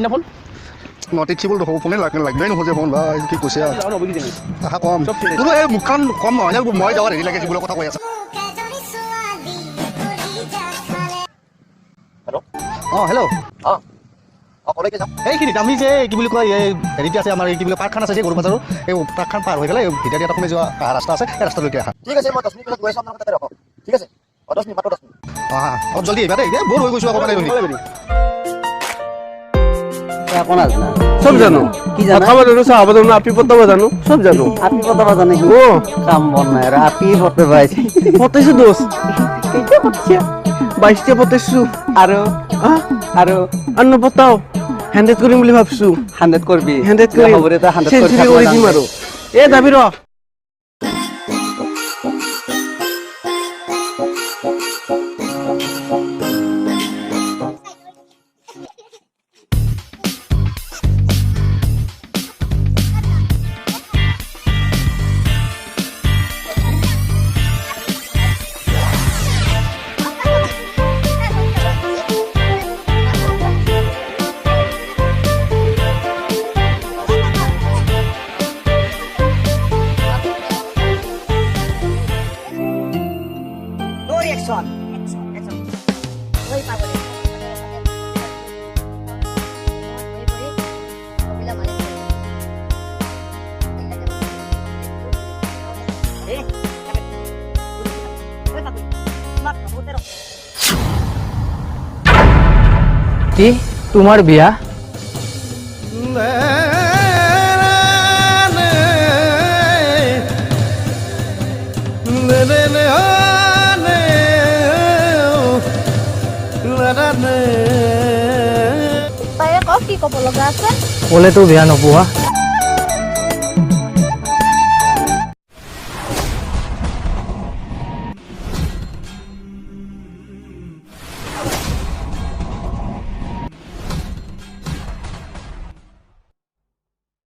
receive phone not ৰিচিবল ফোনে লাগবেই নোখোজে ফোন ভাই কি কৈছে আহা কম তোৰ এই মুখখন কম নহয় মই যাওঁ হেৰি লাগে যিবোৰৰ কথা কৈ আছা হেল্ল' কলৈকে যাম এইখিনিত আমি যে কি বুলি কয় এই হেৰিটো আছে আমাৰ কি বুলি পাৰ্কখন আছে যে গৰু বাজাৰৰ এই পাৰ্কখন পাৰ হৈ গ'লে ভিতৰত এটা কমে যোৱা ৰাস্তা আছে এই ৰাস্তালৈকে আহা ঠিক আছে মই 10 মিনিট গৈ আছোঁ আপোনাৰ তাতে ৰখক ঠিক আছে 10 মিনিট মাত্ৰ 10 মিনিট অলপ জলদি আহিবা দেই বৰ হৈ গৈছোঁ আকৌ কোন আছে না সব জানো কি জানো কথা জানো চাহাব জানো আপি পতাবা জানো সব জানো আপি পতাবা জানে কি ও কাম বন নাই রে আপি পতে পাইছে পতাইছো দোস্ত কেইটা পতছে 22টা পতাইছো আৰু আন্ন পতাও 100 কৰিম বুলি ভাবছো 100 কৰবি 100 কৰিম খবৰে তো 100 সেঞ্চুৰি কৰি দিম আৰু এ যাবি ৰ কি তোমাৰ বিয়া তাই কি ক'ব লগা আছে ক'লেতো বিয়া নোপোৱা